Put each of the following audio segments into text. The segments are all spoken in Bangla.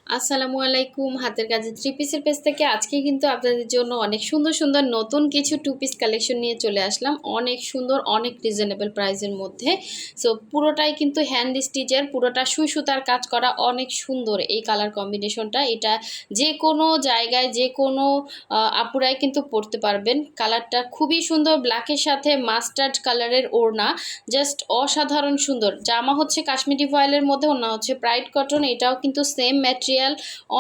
আসসালামু আলাইকুম। হাতের কাজে থ্রি পিসের পেজ থেকে আজকে কিন্তু আপনাদের জন্য অনেক সুন্দর সুন্দর নতুন কিছু টু পিস কালেকশন নিয়ে চলে আসলাম। অনেক সুন্দর, অনেক রিজনেবল প্রাইসের মধ্যে। সো পুরোটাই কিন্তু হ্যান্ড স্টিচের, পুরোটা সুই সুতার কাজ করা, অনেক সুন্দর এই কালার কম্বিনেশনটা। এটা যে কোনো জায়গায় যে কোনো আপুরাই কিন্তু পরতে পারবেন। কালারটা খুবই সুন্দর, ব্ল্যাকের সাথে মাস্টার্ড কালারের ওড়না, জাস্ট অসাধারণ সুন্দর। জামা হচ্ছে কাশ্মীরি ভয়েলের মধ্যে, ওড়না হচ্ছে প্রাইড কটন। এটাও কিন্তু সেম ম্যাটেরিয়াল,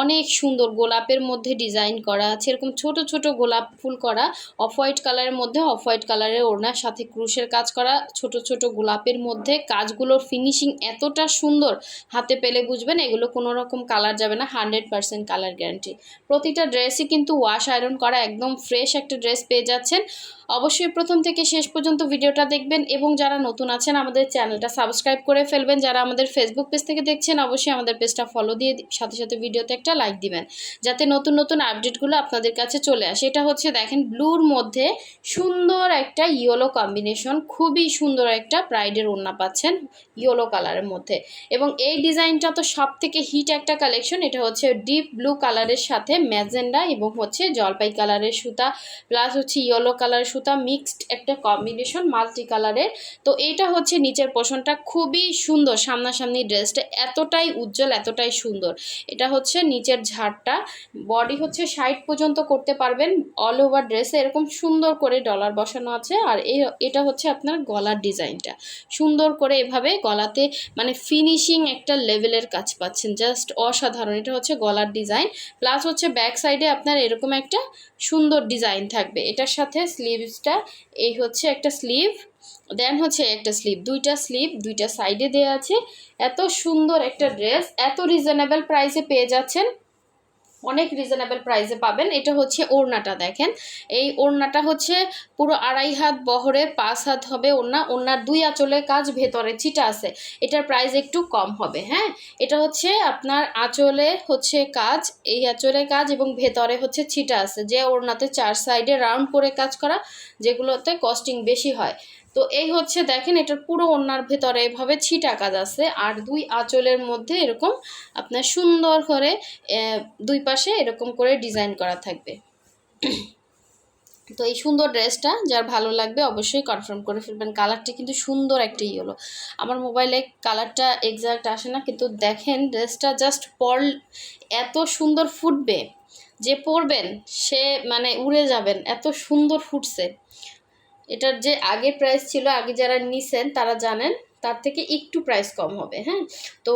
অনেক সুন্দর গোলাপের মধ্যে ডিজাইন করা আছে, এরকম ছোট ছোট গোলাপ ফুল করা, অফ হোয়াইট কালারের মধ্যে অফ হোয়াইট কালারের ওড়নার সাথে ক্রুশের কাজ করা, ছোট ছোট গোলাপের মধ্যে। কাজগুলোর ফিনিশিং এতটা সুন্দর, হাতে পেলে বুঝবেন এগুলো কোনো রকম কালার যাবে না, 100% কালার গ্যারান্টি। প্রতিটা ড্রেসই কিন্তু ওয়াশ আয়রন করা, একদম ফ্রেশ একটা ড্রেস পেয়ে যাচ্ছেন। অবশ্যই প্রথম থেকে শেষ পর্যন্ত ভিডিওটা দেখবেন এবং যারা নতুন আছেন আমাদের চ্যানেলটা সাবস্ক্রাইব করে ফেলবেন। যারা আমাদের ফেসবুক পেজ থেকে দেখছেন অবশ্যই আমাদের পেজটা ফলো দিয়ে সাথে সাথে ভিডিওতে একটা লাইক দিবেন, যাতে নতুন নতুন আপডেটগুলো আপনাদের কাছে চলে আসে। এটা হচ্ছে দেখেন ব্লুর মধ্যে সুন্দর একটা ইয়েলো কম্বিনেশন, খুবই সুন্দর একটা প্রাইডের ওড়না পাচ্ছেন ইয়েলো কালারের মধ্যে। এবং এই ডিজাইনটা তো সব থেকে হিট একটা কালেকশন। এটা হচ্ছে ডিপ ব্লু কালারের সাথে ম্যাজেন্ডা এবং হচ্ছে জলপাই কালারের সুতা, প্লাস হচ্ছে ইয়েলো কালারের সুতা, মিক্সড একটা কম্বিনেশন মাল্টি কালারের। তো এটা হচ্ছে নিচের পোর্শনটা, খুবই সুন্দর। সামনাসামনি ড্রেসটা এতটাই উজ্জ্বল, এতটাই সুন্দর। এটা হচ্ছে নিচের ঝাড়টা, বডি হচ্ছে 60 পর্যন্ত করতে পারবেন। অল ওভার ড্রেসে এরকম সুন্দর করে ডলার বসানো আছে। আর এটা হচ্ছে আপনার গলার ডিজাইনটা, সুন্দর করে এভাবে গলাতে মানে ফিনিশিং একটা লেভেলের কাজ পাচ্ছেন, জাস্ট অসাধারণ। এটা হচ্ছে গলার ডিজাইন, প্লাস হচ্ছে ব্যাক সাইডে আপনার এরকম একটা সুন্দর ডিজাইন থাকবে। এটার সাথে স্লিভসটা, এই হচ্ছে একটা স্লিভ, দেন হচ্ছে একটা স্লিভ, দুইটা স্লিভ দুইটা সাইডে দেওয়া আছে। এত সুন্দর একটা ড্রেস এত রিজনেবল প্রাইসে পেয়ে যাচ্ছেন, অনেক রিজনেবল প্রাইসে পাবেন। এটা হচ্ছে ওড়নাটা দেখেন, এই ওড়নাটা হচ্ছে পুরো 2.5 হাত বহরের, 5 হাত হবে ওড়না। ওড়নার 2 আঁচলের কাজ, ভেতরে ছিটা আছে। এটার প্রাইস একটু কম হবে। হ্যাঁ, এটা হচ্ছে আপনার আঁচলে হচ্ছে কাজ, এই আঁচলের কাজ এবং ভেতরে হচ্ছে ছিটা আছে, যে ওড়নাতে 4 সাইডে রাউন্ড করে কাজ করা, যেগুলোতে কস্টিং বেশি হয়। তো এই হচ্ছে দেখেন, এটার পুরো ওড়নার ভেতরে এভাবে ছিটা কাজ আছে, আর 2 আঁচলের মধ্যে এরকম আপনার সুন্দর করে দুই পাশে এরকম করে ডিজাইন করা থাকবে। তো এই সুন্দর ড্রেসটা যার ভালো লাগবে অবশ্যই কনফার্ম করে ফেলবেন। কালারটা কিন্তু সুন্দর একটা ইয়েলো, আমার মোবাইলে কালারটা এক্সাক্ট আসে না, কিন্তু দেখেন ড্রেসটা জাস্ট এত সুন্দর ফুটবে, যে পরবেন সে মানে উড়ে যাবেন, এত সুন্দর ফুটছে। এটার যে আগে প্রাইস ছিল, আগে যারা নিছেন তারা জানেন, তার থেকে একটু প্রাইস কম হবে। হ্যাঁ, তো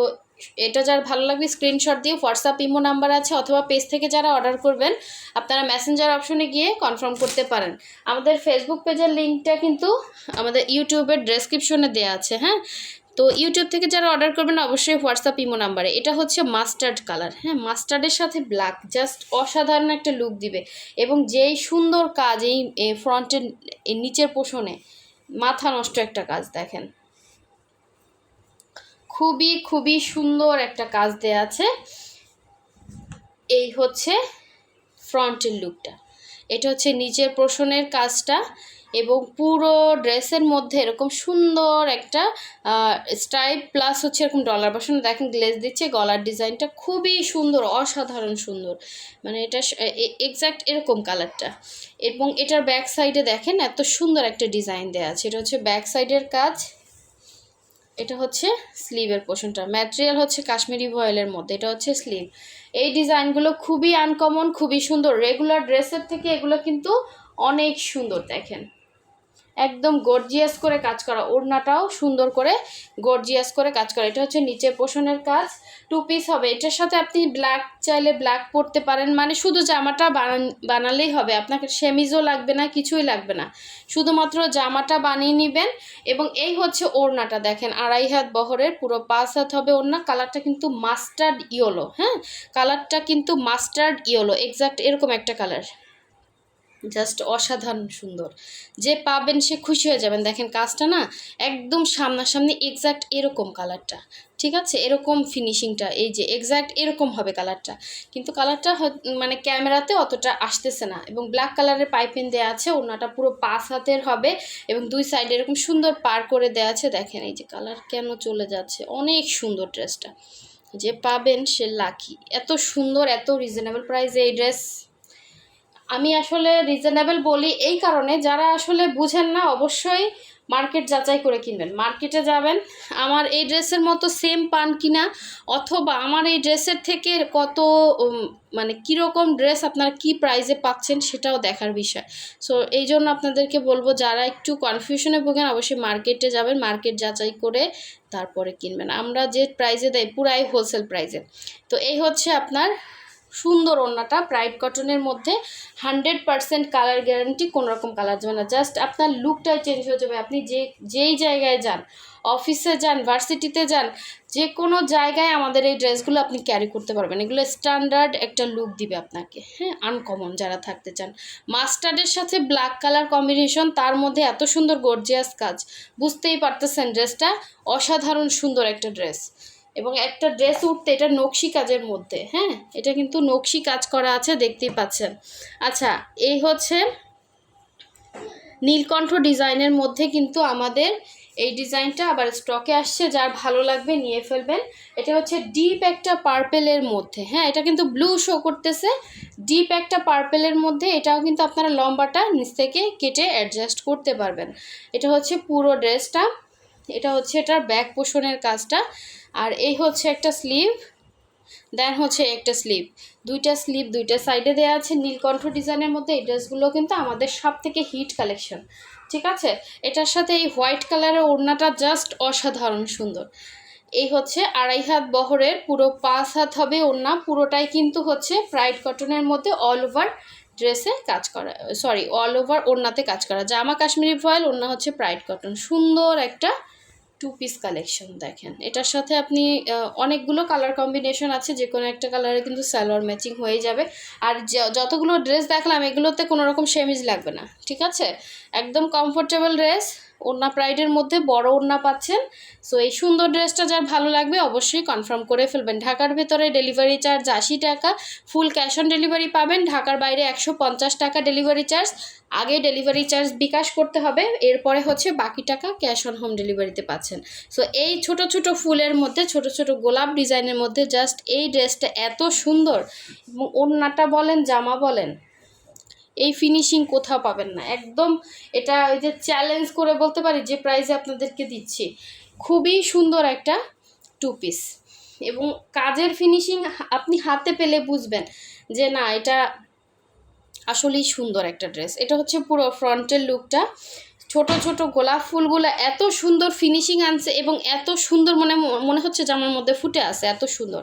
এটা যার ভালো লাগবে স্ক্রিনশট দিয়ে হোয়াটসঅ্যাপ ইমো নাম্বার আছে, অথবা পেজ থেকে যারা অর্ডার করবেন আপনারা মেসেঞ্জার অপশনে গিয়ে কনফার্ম করতে পারেন। আমাদের ফেসবুক পেজের লিঙ্কটা কিন্তু আমাদের ইউটিউবের ডেসক্রিপশনে দেওয়া আছে। হ্যাঁ, তো ইউটিউব থেকে যারা অর্ডার করবেন অবশ্যই হোয়াটসঅ্যাপ ইমো নাম্বারে। এটা হচ্ছে মাস্টার্ড কালার, হ্যাঁ মাস্টার্ডের সাথে ব্ল্যাক, জাস্ট অসাধারণ একটা লুক দিবে। এবং যেই সুন্দর কাজ এই ফ্রন্টের নিচের পোষণে, মাথা নষ্ট একটা কাজ দেখেন, খুবই খুবই সুন্দর একটা কাজ দেয়া আছে। এই হচ্ছে ফ্রন্টের লুকটা, এটা হচ্ছে নিচের পোর্শনের কাজটা, এবং পুরো ড্রেসের মধ্যে এরকম সুন্দর একটা স্টাইপ, প্লাস হচ্ছে এরকম ডলার বসানো, দেখেন গ্লেজ দিচ্ছে। গলার ডিজাইনটা খুবই সুন্দর, অসাধারণ সুন্দর, মানে এটা এক্স্যাক্ট এরকম কালারটা। এবং এটার ব্যাক সাইডে দেখেন এত সুন্দর একটা ডিজাইন দেওয়া আছে, এটা হচ্ছে ব্যাক সাইডের কাজ। এটা হচ্ছে স্লিভের পোর্শনটা, ম্যাটেরিয়াল হচ্ছে কাশ্মীরি ভয়েলের মধ্যে, এটা হচ্ছে স্লিভ। এই ডিজাইনগুলো খুবই আনকমন, খুবই সুন্দর, রেগুলার ড্রেসের থেকে এগুলো কিন্তু অনেক সুন্দর। দেখেন একদম গর্জিয়াস করে কাজ করা, ওড়নাটাও সুন্দর করে গর্জিয়াস করে কাজ করা। এটা হচ্ছে নিচের পোর্শনের কাজ, টু পিস হবে। এটার সাথে আপনি ব্ল্যাক চাইলে ব্ল্যাক পরতে পারেন, মানে শুধু জামাটা বানালেই হবে, আপনাকে সেমিজও লাগবে না, কিছুই লাগবে না, শুধুমাত্র জামাটা বানিয়ে নেবেন। এবং এই হচ্ছে ওড়নাটা দেখেন, 2.5 হাত বহরের, পুরো 5 হাত হবে ওড়না। কালারটা কিন্তু মাস্টার্ড ইয়েলো, হ্যাঁ কালারটা কিন্তু মাস্টার্ড ইয়েলো, এক্স্যাক্ট এরকম একটা কালার, জাস্ট অসাধারণ সুন্দর। যে পাবেন সে খুশি হয়ে যাবেন। দেখেন কাজটা না একদম সামনাসামনি এক্স্যাক্ট এরকম কালারটা, ঠিক আছে, এরকম ফিনিশিংটা, এই যে এক্স্যাক্ট এরকম হবে কালারটা, কিন্তু কালারটা মানে ক্যামেরাতে অতটা আসতেছে না। এবং ব্ল্যাক কালারের পাইপিং দেওয়া আছে, ওড়নাটা পুরো 5 হাতের হবে এবং 2 সাইডে এরকম সুন্দর পার করে দেওয়া আছে। দেখেন এই যে কালার কেন চলে যাচ্ছে, অনেক সুন্দর ড্রেসটা, যে পাবেন সে লাকি। এত সুন্দর, এত রিজনেবল প্রাইসে এই ড্রেস। আমি আসলে রিজনেবল বলি এই কারণে, যারা আসলে বুঝেন না অবশ্যই মার্কেট যাচাই করে কিনবেন। মার্কেটে যাবেন, আমার এই ড্রেসের মতো সেম পান কিনা, অথবা আমার এই ড্রেসের থেকে কত মানে কীরকম ড্রেস আপনারা কি প্রাইসে পাচ্ছেন সেটাও দেখার বিষয়। সো এই জন্য আপনাদেরকে বলবো, যারা একটু কনফিউশনে ভোগেন অবশ্যই মার্কেটে যাবেন, মার্কেট যাচাই করে তারপরে কিনবেন। আমরা যে প্রাইসে দেয় পুরাই হোলসেল প্রাইসে। তো এই হচ্ছে আপনার সুন্দর ওড়নাটা, প্রাইড কটনের মধ্যে 100% কালার গ্যারান্টি, কোনো রকম কালার যাবে না। জাস্ট আপনার লুকটাই চেঞ্জ হয়ে যাবে। আপনি যেই জায়গায় যান, অফিসে যান, ভার্সিটিতে যান, যে কোনো জায়গায় আমাদের এই ড্রেসগুলো আপনি ক্যারি করতে পারবেন। এগুলো স্ট্যান্ডার্ড একটা লুক দিবে আপনাকে, হ্যাঁ, আনকমন যারা থাকতে চান। মাস্টার্ডের সাথে ব্ল্যাক কালার কম্বিনেশন, তার মধ্যে এত সুন্দর গর্জিয়াস কাজ, বুঝতেই পারতেছেন ড্রেসটা অসাধারণ সুন্দর একটা ড্রেস। এবং একটা ড্রেস উঠতে এটা নকশি কাজের মধ্যে, হ্যাঁ, এটা কিন্তু নকশি কাজ করা আছে, দেখতেই পাচ্ছেন। আচ্ছা, এই হচ্ছে নীলকণ্ঠ ডিজাইনের মধ্যে কিন্তু আমাদের এই ডিজাইনটা আবার স্টকে আসছে, যার ভালো লাগবে নিয়ে ফেলবেন। এটা হচ্ছে ডিপ একটা পার্পেলের মধ্যে, হ্যাঁ, এটা কিন্তু ব্লু শো করতেছে, ডিপ একটা পার্পেলের মধ্যে। এটাও কিন্তু আপনারা লম্বাটা নিচ থেকে কেটে অ্যাডজাস্ট করতে পারবেন। এটা হচ্ছে পুরো ড্রেসটা, এটা হচ্ছে এটার ব্যাক পোর্শনের কাজটা। আর এই হচ্ছে একটা স্লিভ, দেন হচ্ছে একটা স্লিভ, দুইটা স্লিভ দুইটা সাইডে দেওয়া আছে নীলকণ্ঠ ডিজাইনের মধ্যে। এই ড্রেসগুলো কিন্তু আমাদের সব থেকে হিট কালেকশন, ঠিক আছে। এটার সাথে এই হোয়াইট কালারের ওড়নাটা জাস্ট অসাধারণ সুন্দর। এই হচ্ছে 2.5 হাত বহরের, পুরো 5 হাত হবে ওড়না, পুরোটাই কিন্তু হচ্ছে প্রাইড কটনের মধ্যে অল ওভার ড্রেসে কাজ করা, সরি অল ওভার ওড়নাতে কাজ করা। জামা কাশ্মীরি ফয়েল, ওড়না হচ্ছে প্রাইড কটন। সুন্দর একটা 2 পিস কালেকশন দেখেন। এটার সাথে আপনি অনেকগুলো কালার কম্বিনেশন আছে, যে কোনো একটা কালারে কিন্তু সালোয়ার ম্যাচিং হয়ে যাবে। আর যতগুলো ড্রেস দেখলাম এগুলোতে কোনো রকম সেমিজ লাগবে না, ঠিক আছে, একদম কমফোর্টেবল ড্রেস। ওড়না প্রাইডের মধ্যে বড় ওড়না পাচ্ছেন। সো এই সুন্দর ড্রেসটা যার ভালো লাগবে অবশ্যই কনফার্ম করে ফেলবেন। ঢাকার ভেতরে ডেলিভারি চার্জ 80 টাকা, ফুল ক্যাশ অন ডেলিভারি পাবেন। ঢাকার বাইরে 150 টাকা ডেলিভারি চার্জ। আগে ডেলিভারি চার্জ বিকাশ করতে হবে, এরপরে হচ্ছে বাকি টাকা ক্যাশ অন হোম ডেলিভারিতে পাচ্ছেন। সো এই ছোট ছোট ফুলের মধ্যে, ছোট ছোট গোলাপ ডিজাইনের মধ্যে জাস্ট এই ড্রেসটা এত সুন্দর, এবং ওড়নাটা বলেন জামা বলেন, এই ফিনিশিং কোথাও পাবেন না একদম। এটা ওই যে চ্যালেঞ্জ করে বলতে পারি যে প্রাইসে আপনাদেরকে দিচ্ছি। খুবই সুন্দর একটা 2 পিস, এবং কাজের ফিনিশিং আপনি হাতে পেলে বুঝবেন যে না, এটা আসলেই সুন্দর একটা ড্রেস। এটা হচ্ছে পুরো ফ্রন্টের লুকটা, ছোট ছোট গোলাপ ফুলগুলো এত সুন্দর ফিনিশিং আনছে, এবং এত সুন্দর মনে হচ্ছে জামার মধ্যে ফুটে আছে, এত সুন্দর।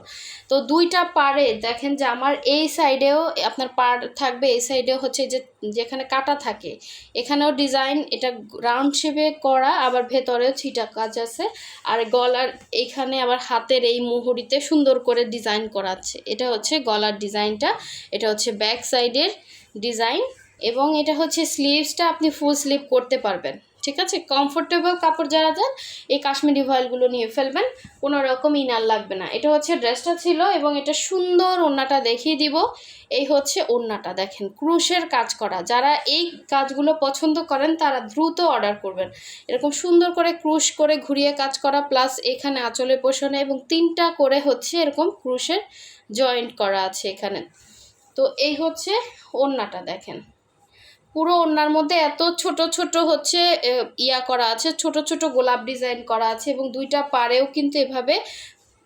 তো দুইটা পাড়ে দেখেন যে আমার এই সাইডেও আপনার পাড় থাকবে, এই সাইডেও হচ্ছে যে যেখানে কাটা থাকে এখানেও ডিজাইন, এটা রাউন্ড শেপে করা, আবার ভেতরেও ছিটা কাজ আছে। আর গলার এইখানে আবার হাতের এই মুহুরিতে সুন্দর করে ডিজাইন করা আছে। এটা হচ্ছে গলার ডিজাইনটা, এটা হচ্ছে ব্যাক সাইডের ডিজাইন, এবং এটা হচ্ছে স্লিভসটা আপনি ফুল স্লিভ করতে পারবেন, ঠিক আছে। কমফোর্টেবল কাপড় যারা যান এই কাশ্মীরি ভয়েলগুলো নিয়ে ফেলবেন, কোনো রকম ইনার লাগবে না। এটা হচ্ছে ড্রেসটা ছিল, এবং এটা সুন্দর ওড়নাটা দেখিয়ে দিব। এই হচ্ছে ওড়নাটা দেখেন, ক্রুশের কাজ করা। যারা এই কাজগুলো পছন্দ করেন তারা দ্রুত অর্ডার করবেন। এরকম সুন্দর করে ক্রুশ করে ঘুরিয়ে কাজ করা, প্লাস এখানে আঁচলের পোষণে, এবং 3টা করে হচ্ছে এরকম ক্রুশের জয়েন্ট করা আছে এখানে। তো এই হচ্ছে ওড়নাটা দেখেন, পুরো ওড়নার মধ্যে এত ছোট ছোট হচ্ছে ইয়া করা আছে, ছোট ছোট গোলাপ ডিজাইন করা আছে, এবং দুইটা পাড়েও কিন্তু এভাবে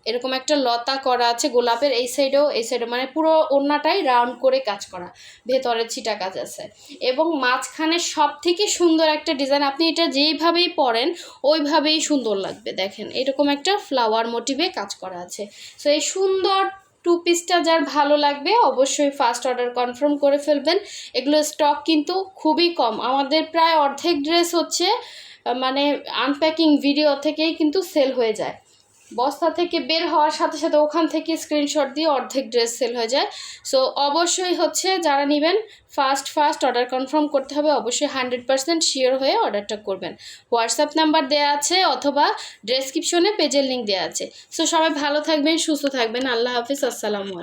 এরকম একটা লতা করা আছে গোলাপের, এই সাইডেও এই সাইডে, মানে পুরো ওড়নাটাই রাউন্ড করে কাজ করা, ভেতরে ছিটা কাজ আছে। এবং মাঝখানে সব থেকে সুন্দর একটা ডিজাইন, আপনি এটা যেইভাবেই পরেন ওইভাবেই সুন্দর লাগবে। দেখেন এরকম একটা ফ্লাওয়ার মোটিভে কাজ করা আছে। সো এই সুন্দর 2 পিসটা যার ভালো লাগবে অবশ্যই ফার্স্ট অর্ডার কনফার্ম করে ফেলবেন। এগুলো স্টক কিন্তু খুবই কম, আমাদের প্রায় অর্ধেক ড্রেস হচ্ছে মানে আনপ্যাকিং ভিডিও থেকেই কিন্তু সেল হয়ে যায়। বস্তা থেকে বের হওয়ার সাথে সাথে ওখান থেকে স্ক্রিনশট দিয়ে অর্ধেক ড্রেস সেল হয়ে যায়। সো অবশ্যই হচ্ছে যারা নেবেন ফার্স্ট অর্ডার কনফার্ম করতে হবে, অবশ্যই 100% শিওর হয়ে অর্ডারটা করবেন। হোয়াটসঅ্যাপ নাম্বার দেওয়া আছে, অথবা ডেসক্রিপশনে পেজের লিঙ্ক দেওয়া আছে। সো সবাই ভালো থাকবেন, সুস্থ থাকবেন। আল্লাহ হাফিজ, আসসালামু আলাইকুম।